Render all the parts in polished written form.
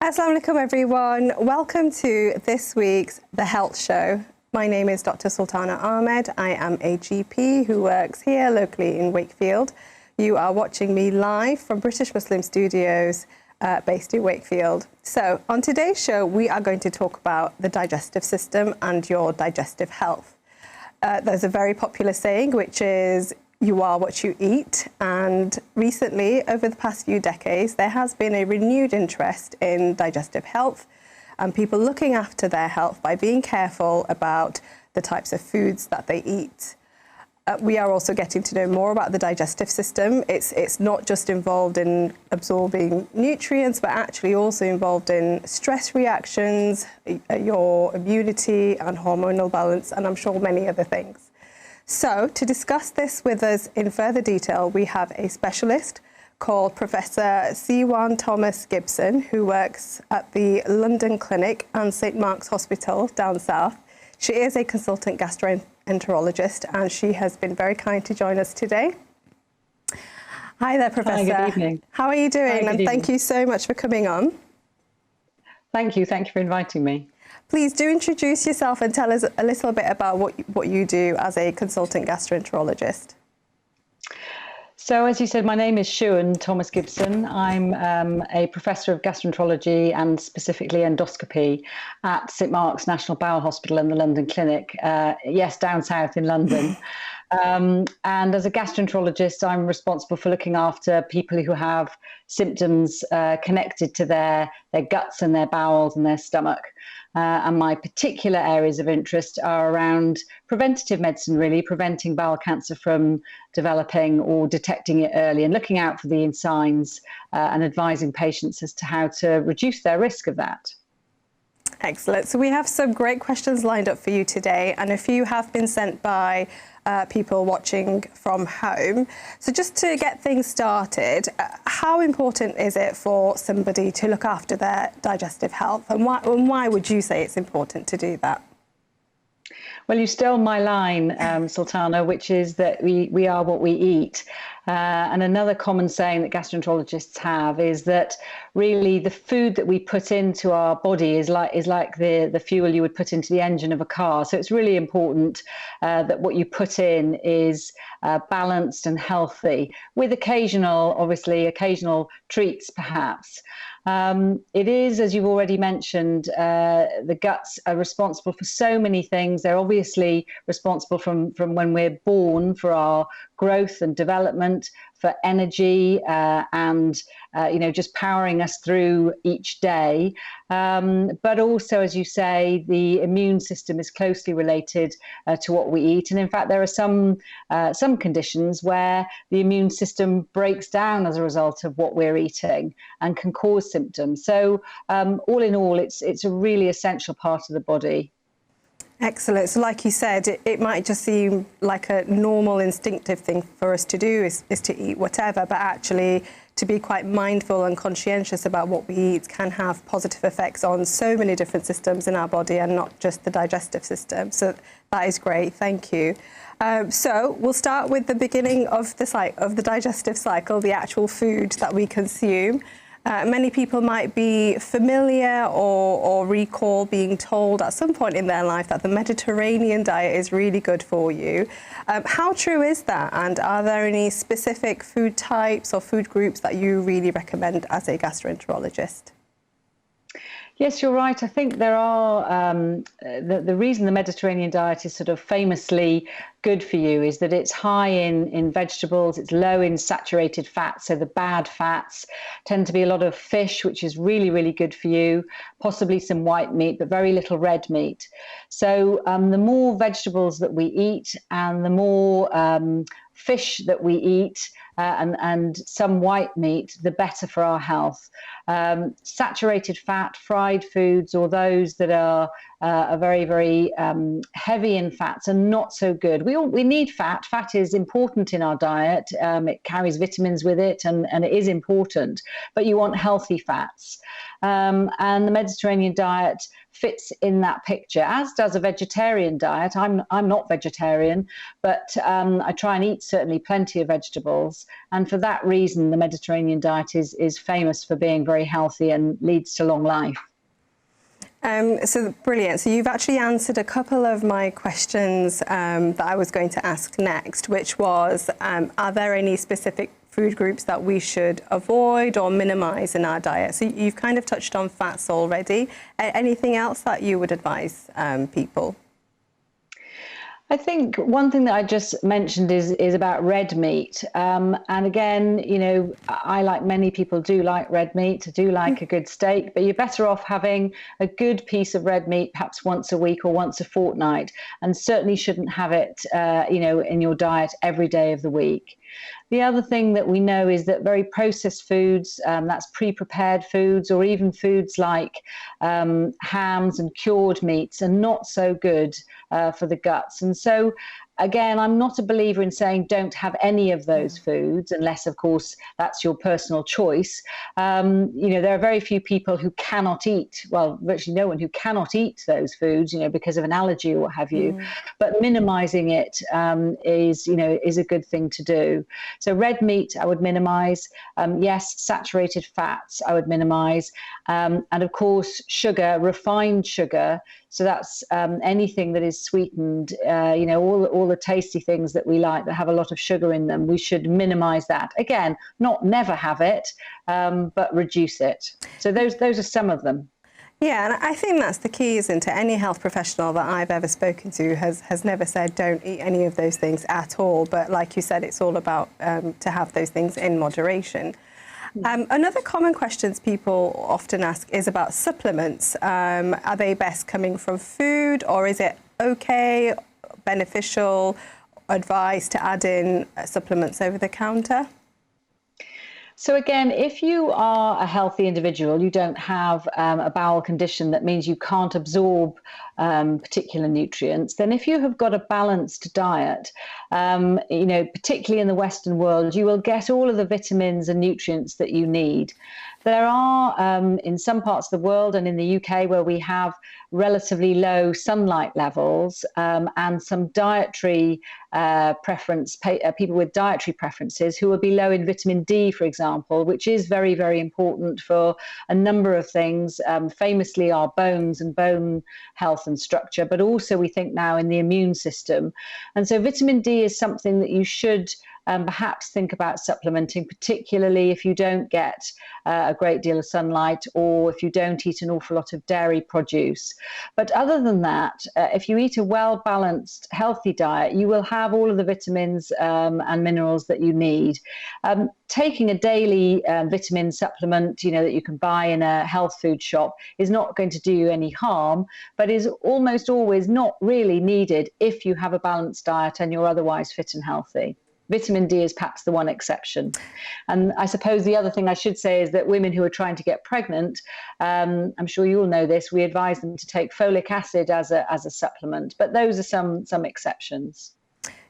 Assalamu alaikum everyone. Welcome to this week's The Health Show. My name is Dr Sulthana Ahmed. I am a GP who works here locally in Wakefield. You are watching me live from British Muslim Studios based in Wakefield. So on today's show, we are going to talk about the digestive system and your digestive health. There's a very popular saying, which is, you are what you eat. And recently, over the past few decades, there has been a renewed interest in digestive health and people looking after their health by being careful about the types of foods that they eat. We are also getting to know more about the digestive system. It's not just involved in absorbing nutrients, but actually also involved in stress reactions, your immunity and hormonal balance, and I'm sure many other things. So to discuss this with us in further detail, we have a specialist called Professor Siwan Thomas-Gibson, who works at the London Clinic and St Mark's Hospital down south. She is a consultant gastroenterologist and she has been very kind to join us today. Hi there, Professor. Hi, good evening. How are you doing? Hi, and thank you so much for coming on. Thank you for inviting me. Please do introduce yourself and tell us a little bit about what you do as a consultant gastroenterologist. So, as you said, my name is Siwan Thomas-Gibson. I'm a professor of gastroenterology and specifically endoscopy at St Mark's National Bowel Hospital and the London Clinic. Yes, down south in London. And as a gastroenterologist, I'm responsible for looking after people who have symptoms connected to their guts and their bowels and their stomach. And my particular areas of interest are around preventative medicine, really, preventing bowel cancer from developing or detecting it early and looking out for the signs and advising patients as to how to reduce their risk of that. Excellent. So we have some great questions lined up for you today, and a few have been sent by people watching from home. So just to get things started, how important is it for somebody to look after their digestive health, and why would you say it's important to do that? Well, you stole my line, Sultana, which is that we are what we eat. And another common saying that gastroenterologists have is that really the food that we put into our body is like the fuel you would put into the engine of a car. So it's really important that what you put in is balanced and healthy, with occasional treats perhaps. It is, as you've already mentioned, the guts are responsible for so many things. They're obviously responsible from when we're born for our growth and development, for energy and just powering us through each day. But also, as you say, the immune system is closely related to what we eat. And in fact, there are some conditions where the immune system breaks down as a result of what we're eating and can cause symptoms. So all in all, it's a really essential part of the body. Excellent. So like you said, it might just seem like a normal instinctive thing for us to do is to eat whatever, but actually to be quite mindful and conscientious about what we eat can have positive effects on so many different systems in our body and not just the digestive system. So that is great. Thank you. So we'll start with the beginning of the digestive cycle, the actual food that we consume. Many people might be familiar or recall being told at some point in their life that the Mediterranean diet is really good for you. How true is that? And are there any specific food types or food groups that you really recommend as a gastroenterologist? Yes, you're right. I think there are, the reason the Mediterranean diet is sort of famously good for you is that it's high in vegetables, it's low in saturated fats, so the bad fats tend to be a lot of fish, which is really, really good for you, possibly some white meat, but very little red meat. So the more vegetables that we eat and the more fish that we eat and some white meat, the better for our health. Saturated fat, fried foods, or those that are are very, very heavy in fats and not so good. We need fat. Fat is important in our diet. It carries vitamins with it, and it is important, but you want healthy fats. And the Mediterranean diet fits in that picture, as does a vegetarian diet. I'm not vegetarian, but I try and eat certainly plenty of vegetables. And for that reason, the Mediterranean diet is famous for being very healthy and leads to long life. So brilliant. So you've actually answered a couple of my questions that I was going to ask next, which was, are there any specific food groups that we should avoid or minimize in our diet? So you've kind of touched on fats already. Anything else that you would advise people? I think one thing that I just mentioned is about red meat. And again, you know, I, like many people, do like red meat, do like a good steak, but you're better off having a good piece of red meat perhaps once a week or once a fortnight, and certainly shouldn't have it, you know, in your diet every day of the week. The other thing that we know is that very processed foods, that's pre-prepared foods, or even foods like hams and cured meats, are not so good for the guts. And so, again, I'm not a believer in saying don't have any of those foods, unless, of course, that's your personal choice. You know, there are very few people who cannot eat, well, virtually no one who cannot eat those foods, you know, because of an allergy or what have you. But minimizing it is, you know, is a good thing to do. So red meat, I would minimize. Yes, saturated fats, I would minimize. And of course, sugar, refined sugar. So that's anything that is sweetened, you know, all the tasty things that we like that have a lot of sugar in them, we should minimize that. Again, not never have it, but reduce it. So those are some of them. Yeah, and I think that's the key, isn't it? Any health professional that I've ever spoken to has never said don't eat any of those things at all. But like you said, it's all about to have those things in moderation. Another common questions people often ask is about supplements. Are they best coming from food, or is it okay, beneficial advice to add in supplements over the counter? So again, if you are a healthy individual, you don't have a bowel condition that means you can't absorb particular nutrients, then if you have got a balanced diet, you know, particularly in the Western world, you will get all of the vitamins and nutrients that you need. There are, in some parts of the world and in the UK, where we have relatively low sunlight levels and some dietary people with dietary preferences who will be low in vitamin D, for example, which is very, very important for a number of things, famously our bones and bone health and structure, but also we think now in the immune system. And so vitamin D is something that you should perhaps think about supplementing, particularly if you don't get a great deal of sunlight or if you don't eat an awful lot of dairy produce. But other than that, if you eat a well-balanced, healthy diet, you will have all of the vitamins and minerals that you need. Taking a daily vitamin supplement, you know, that you can buy in a health food shop is not going to do you any harm, but is almost always not really needed if you have a balanced diet and you're otherwise fit and healthy. Vitamin D is perhaps the one exception. And I suppose the other thing I should say is that women who are trying to get pregnant, I'm sure you all know this, we advise them to take folic acid as a supplement, but those are some exceptions.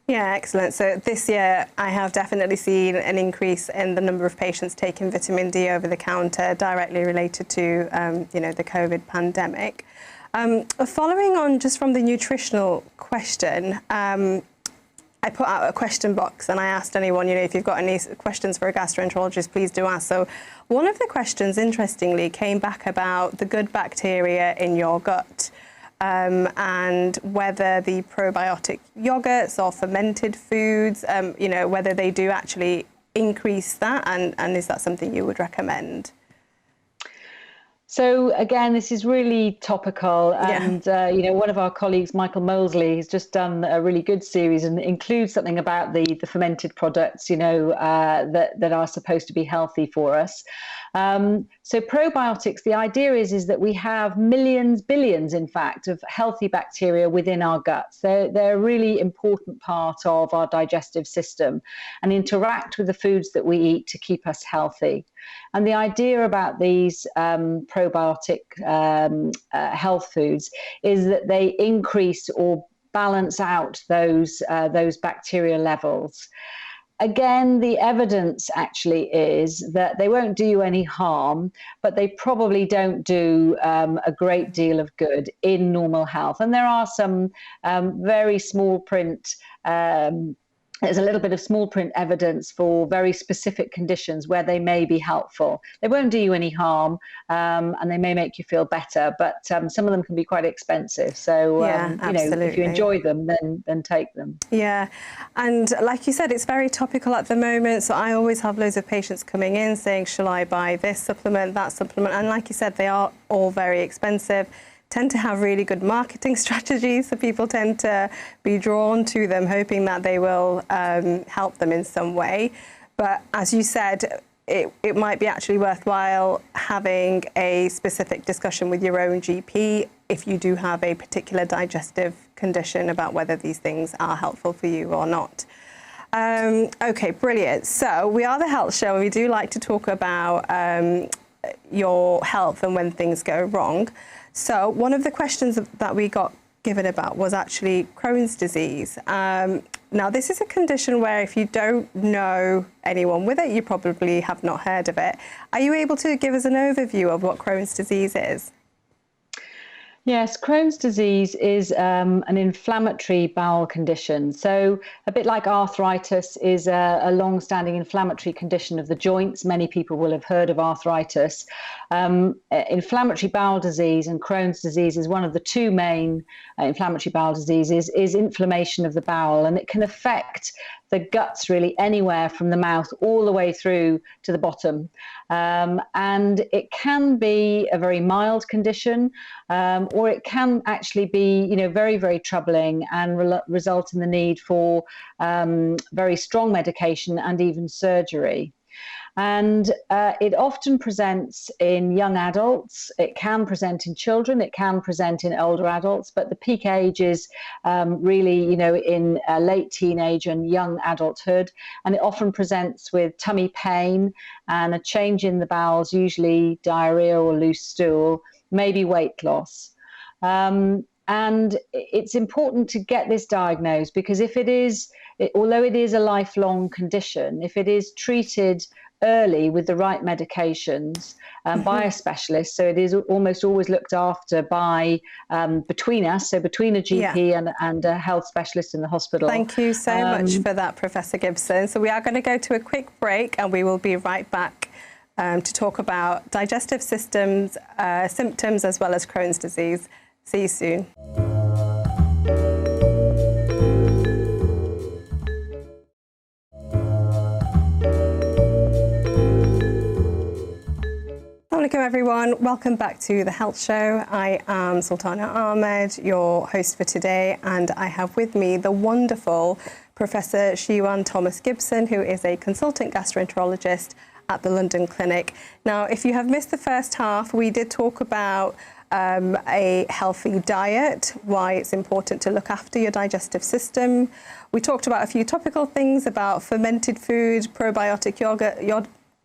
Yeah, excellent. So this year I have definitely seen an increase in the number of patients taking vitamin D over the counter, directly related to you know, the COVID pandemic. Following on just from the nutritional question, I put out a question box and I asked anyone, you know, if you've got any questions for a gastroenterologist, please do ask. So one of the questions, interestingly, came back about the good bacteria in your gut and whether the probiotic yogurts or fermented foods, you know, whether they do actually increase that, and is that something you would recommend? So again, this is really topical, and you know, one of our colleagues, Michael Molesley, has just done a really good series and includes something about the fermented products, you know, that are supposed to be healthy for us. So probiotics, the idea is that we have millions, billions, in fact, of healthy bacteria within our guts. They're a really important part of our digestive system and interact with the foods that we eat to keep us healthy. And the idea about these probiotic health foods is that they increase or balance out those bacteria levels. Again, the evidence actually is that they won't do you any harm, but they probably don't do a great deal of good in normal health. And there are some very small print there's a little bit of small print evidence for very specific conditions where they may be helpful. They won't do you any harm, and they may make you feel better, but some of them can be quite expensive. So, if you enjoy them, then take them. Yeah, and like you said, it's very topical at the moment. So I always have loads of patients coming in saying, shall I buy this supplement, that supplement? And like you said, they are all very expensive, tend to have really good marketing strategies, so people tend to be drawn to them, hoping that they will help them in some way. But as you said, it might be actually worthwhile having a specific discussion with your own GP if you do have a particular digestive condition about whether these things are helpful for you or not. Okay, brilliant. So we are the Health Show, and we do like to talk about your health and when things go wrong. So one of the questions that we got given about was actually Crohn's disease. Now, this is a condition where if you don't know anyone with it, you probably have not heard of it. Are you able to give us an overview of what Crohn's disease is? Yes, Crohn's disease is an inflammatory bowel condition. So a bit like arthritis is a long-standing inflammatory condition of the joints. Many people will have heard of arthritis. Inflammatory bowel disease and Crohn's disease is one of the two main inflammatory bowel diseases, is inflammation of the bowel, and it can affect the guts really anywhere from the mouth all the way through to the bottom. And it can be a very mild condition, or it can actually be, very, very troubling and result in the need for very strong medication and even surgery. And it often presents in young adults. It can present in children. It can present in older adults. But the peak age is really, in late teenage and young adulthood. And it often presents with tummy pain and a change in the bowels, usually diarrhea or loose stool, maybe weight loss. And it's important to get this diagnosed, because although it is a lifelong condition, if it is treated early with the right medications by a specialist, so it is almost always looked after by between us, so between a GP and a health specialist in the hospital. Thank you so much for that, Professor Gibson. So we are going to go to a quick break, and we will be right back to talk about digestive systems, symptoms, as well as Crohn's disease. See you soon. Assalamualaikum everyone, welcome back to the Health Show. I am Sulthana Ahmed, your host for today, and I have with me the wonderful Professor Siwan Thomas-Gibson, who is a consultant gastroenterologist at the London Clinic. Now, if you have missed the first half, we did talk about a healthy diet, why it's important to look after your digestive system. We talked about a few topical things about fermented food, probiotic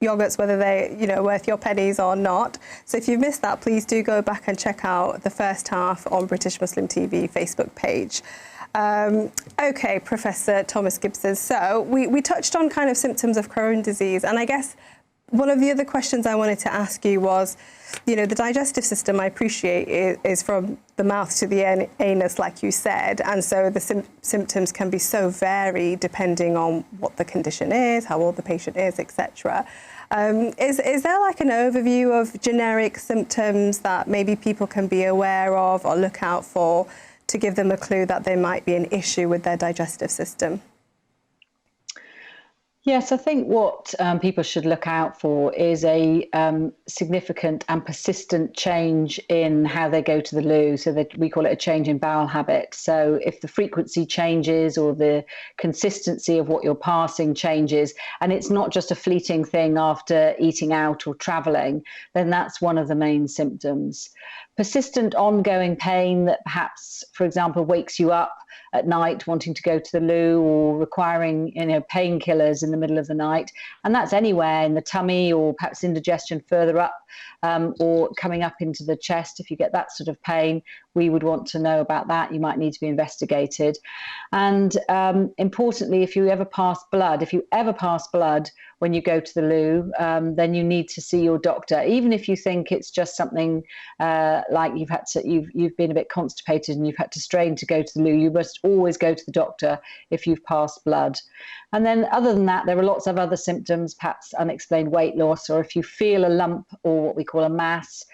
yogurts, whether they're worth your pennies or not. So if you've missed that, please do go back and check out the first half on British Muslim TV Facebook page. Okay, Professor Thomas-Gibson. So we touched on kind of symptoms of Crohn's disease, and I guess one of the other questions I wanted to ask you was, the digestive system, I appreciate, is from the mouth to the anus, like you said, and so the symptoms can be so varied depending on what the condition is, how old the patient is, etc. Is there like an overview of generic symptoms that maybe people can be aware of or look out for to give them a clue that there might be an issue with their digestive system? Yes, I think what people should look out for is a significant and persistent change in how they go to the loo. So that we call it a change in bowel habit. So if the frequency changes or the consistency of what you're passing changes, and it's not just a fleeting thing after eating out or traveling, then that's one of the main symptoms. Persistent ongoing pain that perhaps, for example, wakes you up at night wanting to go to the loo, or requiring, painkillers in the middle of the night. And that's anywhere in the tummy, or perhaps indigestion further up, or coming up into the chest. If you get that sort of pain, we would want to know about that. You might need to be investigated. And importantly, if you ever pass blood when you go to the loo, then you need to see your doctor. Even if you think it's just something like you've been a bit constipated and you've had to strain to go to the loo, you must always go to the doctor if you've passed blood. And then other than that, there are lots of other symptoms, perhaps unexplained weight loss, or if you feel a lump or what we call a mass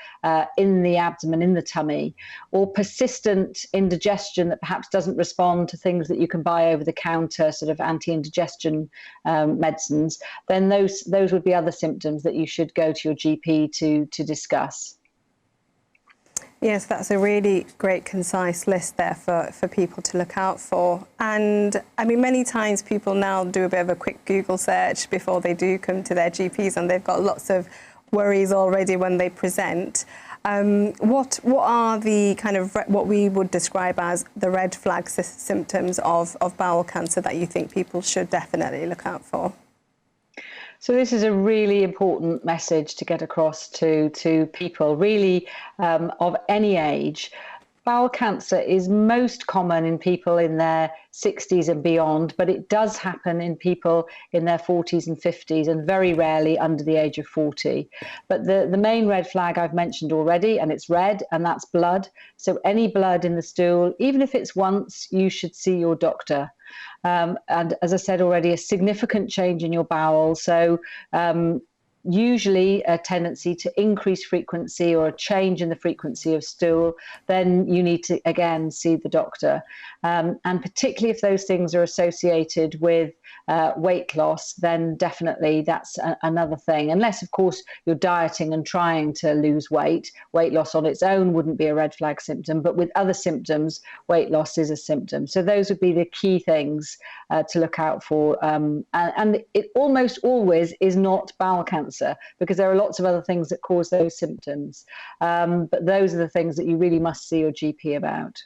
in the abdomen, in the tummy, or persistent indigestion that perhaps doesn't respond to things that you can buy over the counter, sort of anti-indigestion medicines, then those would be other symptoms that you should go to your GP to discuss. Yes, that's a really great, concise list there for people to look out for. And I mean, many times people now do a bit of a quick Google search before they do come to their GPs, and they've got lots of worries already when they present. What are the kind of what we would describe as the red flag symptoms of bowel cancer that you think people should definitely look out for? So this is a really important message to get across to people, really, of any age. Bowel cancer is most common in people in their 60s and beyond, but it does happen in people in their 40s and 50s, and very rarely under the age of 40. But the main red flag I've mentioned already, and it's red, and that's blood. So any blood in the stool, even if it's once, you should see your doctor. And as I said already, a significant change in your bowel. So usually a tendency to increase frequency or a change in the frequency of stool, then you need to, again, see the doctor. And particularly if those things are associated with weight loss, then definitely that's another thing. Unless, of course, you're dieting and trying to lose weight. Weight loss on its own wouldn't be a red flag symptom, but with other symptoms, weight loss is a symptom. So those would be the key things to look out for. And it almost always is not bowel cancer, because there are lots of other things that cause those symptoms. But those are the things that you really must see your GP about.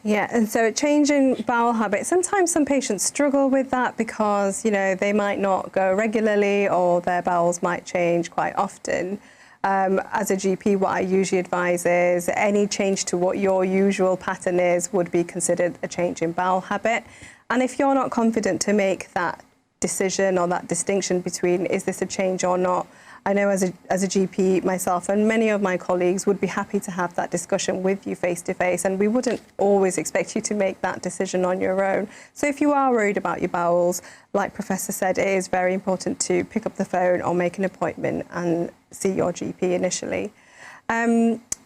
Yeah, and so a change in bowel habit, sometimes some patients struggle with that because, they might not go regularly, or their bowels might change quite often. As a GP, what I usually advise is any change to what your usual pattern is would be considered a change in bowel habit. And if you're not confident to make that decision or that distinction between is this a change or not, I know as a GP myself and many of my colleagues would be happy to have that discussion with you face to face, and we wouldn't always expect you to make that decision on your own. So if you are worried about your bowels, like Professor said, it is very important to pick up the phone or make an appointment and see your GP initially.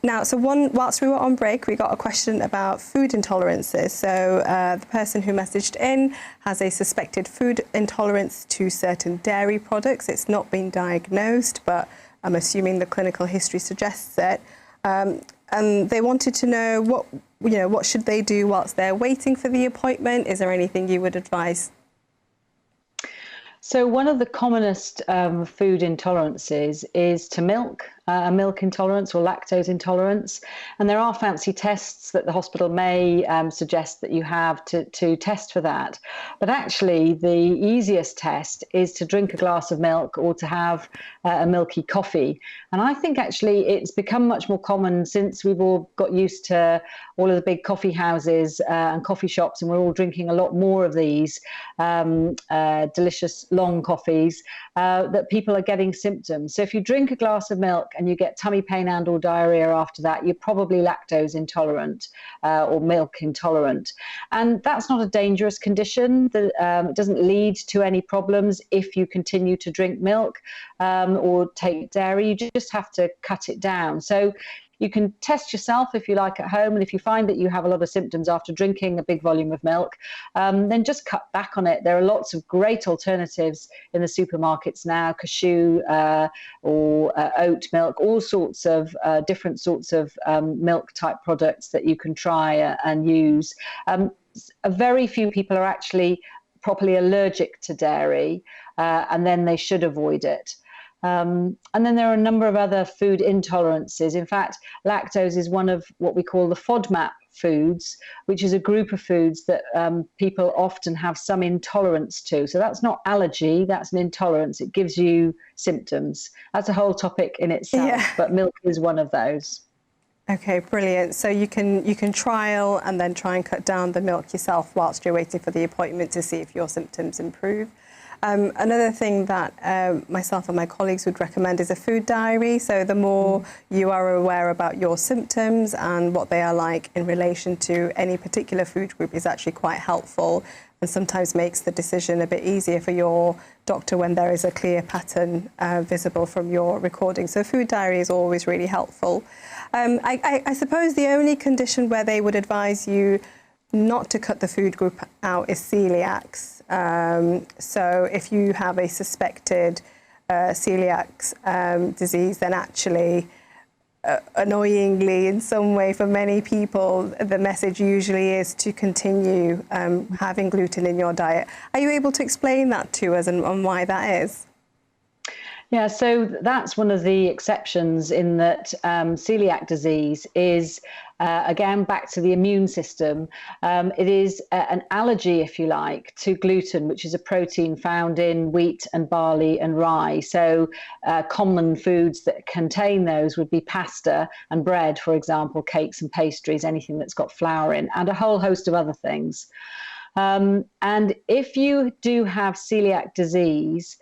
Whilst we were on break, we got a question about food intolerances. So the person who messaged in has a suspected food intolerance to certain dairy products. It's not been diagnosed, but I'm assuming the clinical history suggests it. And they wanted to know what should they do whilst they're waiting for the appointment? Is there anything you would advise? So one of the commonest food intolerances is to milk, a milk intolerance or lactose intolerance. And there are fancy tests that the hospital may suggest that you have to test for that. But actually, the easiest test is to drink a glass of milk or to have a milky coffee. And I think actually it's become much more common since we've all got used to all of the big coffee houses and coffee shops, and we're all drinking a lot more of these delicious long coffees, that people are getting symptoms. So if you drink a glass of milk and you get tummy pain and or diarrhea after that, you're probably lactose intolerant or milk intolerant. And that's not a dangerous condition. It doesn't lead to any problems if you continue to drink milk or take dairy. You just have to cut it down. So you can test yourself if you like at home, and if you find that you have a lot of symptoms after drinking a big volume of milk, then just cut back on it. There are lots of great alternatives in the supermarkets now, cashew or oat milk, all sorts of different sorts of milk type products that you can try and use. Very few people are actually properly allergic to dairy, and then they should avoid it. And then there are a number of other food intolerances. In fact, lactose is one of what we call the FODMAP foods, which is a group of foods that people often have some intolerance to. So that's not allergy, that's an intolerance. It gives you symptoms. That's a whole topic in itself, but milk is one of those. Okay, brilliant. So you can trial and then try and cut down the milk yourself whilst you're waiting for the appointment to see if your symptoms improve. Another thing that myself and my colleagues would recommend is a food diary. So the more you are aware about your symptoms and what they are like in relation to any particular food group is actually quite helpful, and sometimes makes the decision a bit easier for your doctor when there is a clear pattern visible from your recording. So a food diary is always really helpful. I suppose the only condition where they would advise you not to cut the food group out is celiacs. So if you have a suspected celiac disease, then actually, annoyingly in some way for many people, the message usually is to continue having gluten in your diet. Are you able to explain that to us and why that is? Yeah, so that's one of the exceptions in that celiac disease is, again, back to the immune system. It is an allergy, if you like, to gluten, which is a protein found in wheat and barley and rye. So common foods that contain those would be pasta and bread, for example, cakes and pastries, anything that's got flour in, and a whole host of other things. And if you do have celiac disease,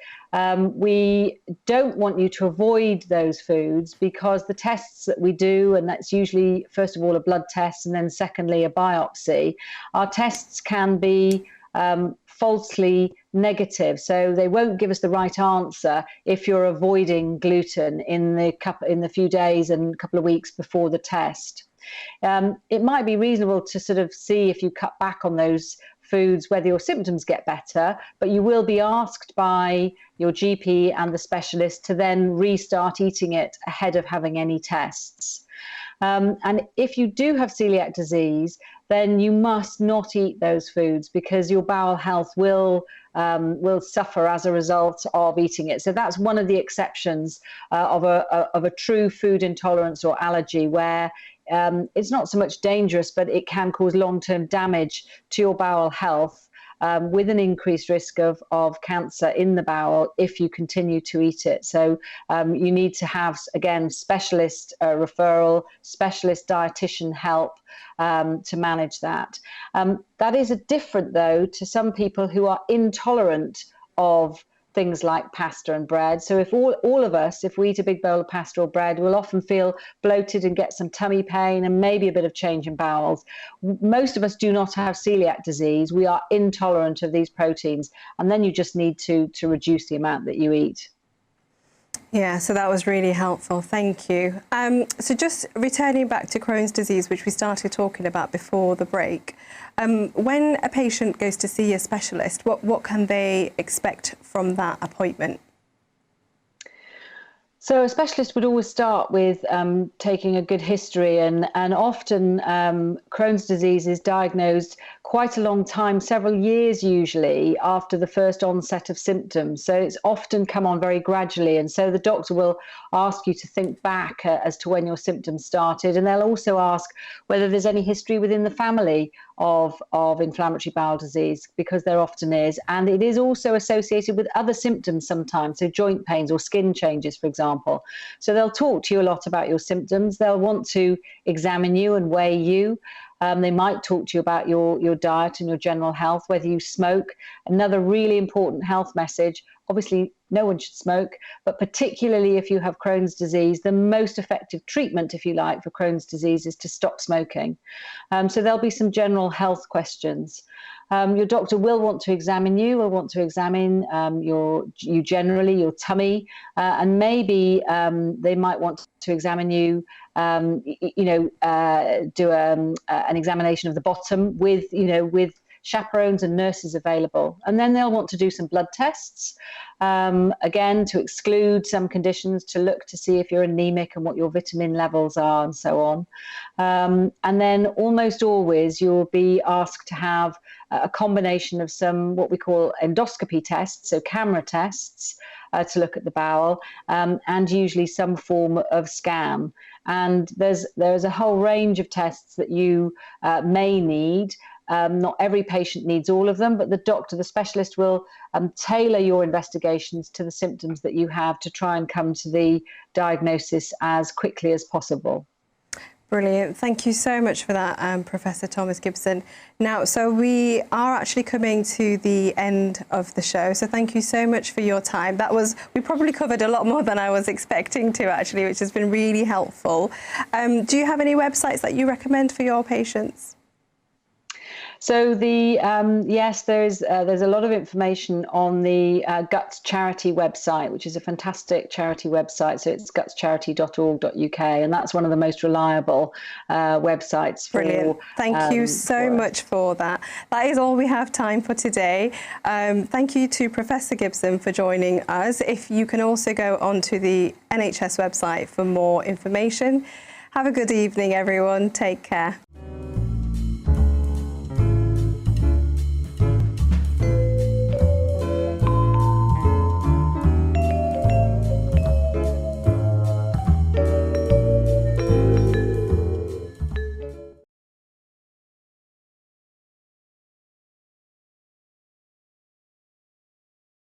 we don't want you to avoid those foods, because the tests that we do, and that's usually, first of all, a blood test, and then secondly, a biopsy, our tests can be falsely negative. So they won't give us the right answer if you're avoiding gluten in the few days and a couple of weeks before the test. It might be reasonable to sort of see if you cut back on those foods, whether your symptoms get better, but you will be asked by your GP and the specialist to then restart eating it ahead of having any tests. And if you do have celiac disease, then you must not eat those foods, because your bowel health will suffer as a result of eating it. So that's one of the exceptions of a true food intolerance or allergy, where it's not so much dangerous, but it can cause long-term damage to your bowel health, with an increased risk of cancer in the bowel if you continue to eat it. So you need to have, again, specialist referral, specialist dietitian help to manage that. That is different, though, to some people who are intolerant of things like pasta and bread. So if all of us, if we eat a big bowl of pasta or bread, we'll often feel bloated and get some tummy pain and maybe a bit of change in bowels. Most of us do not have celiac disease. We are intolerant of these proteins, and then you just need to reduce the amount that you eat. Yeah, so that was really helpful. Thank you. So just returning back to Crohn's disease, which we started talking about before the break, when a patient goes to see a specialist, what can they expect from that appointment? So a specialist would always start with taking a good history, and often Crohn's disease is diagnosed quite a long time, several years usually, after the first onset of symptoms. So it's often come on very gradually, and so the doctor will ask you to think back as to when your symptoms started, and they'll also ask whether there's any history within the family of inflammatory bowel disease, because there often is, and it is also associated with other symptoms sometimes, so joint pains or skin changes, for example. So they'll talk to you a lot about your symptoms. They'll want to examine you and weigh you. They might talk to you about your diet and your general health, whether you smoke. Another really important health message: obviously no one should smoke, but particularly if you have Crohn's disease, the most effective treatment, if you like, for Crohn's disease is to stop smoking. So there'll be some general health questions. Your doctor will want to examine you, will want to examine you generally, your tummy, and maybe they might want to examine you, do an examination of the bottom with chaperones and nurses available. And then they'll want to do some blood tests, again, to exclude some conditions, to look to see if you're anemic and what your vitamin levels are and so on. And then almost always you'll be asked to have a combination of some what we call endoscopy tests, so camera tests, to look at the bowel, and usually some form of scan. And there's a whole range of tests that you may need. Not every patient needs all of them, but the doctor, the specialist, will tailor your investigations to the symptoms that you have to try and come to the diagnosis as quickly as possible. Brilliant. Thank you so much for that, Professor Thomas-Gibson. Now, so we are actually coming to the end of the show. So thank you so much for your time. We probably covered a lot more than I was expecting to, actually, which has been really helpful. Do you have any websites that you recommend for your patients? So yes, there's a lot of information on the Guts Charity website, which is a fantastic charity website. So it's gutscharity.org.uk, and that's one of the most reliable websites. Brilliant. Thank you so much for that. That is all we have time for today. Thank you to Professor Gibson for joining us. If you can also go onto the NHS website for more information. Have a good evening, everyone. Take care.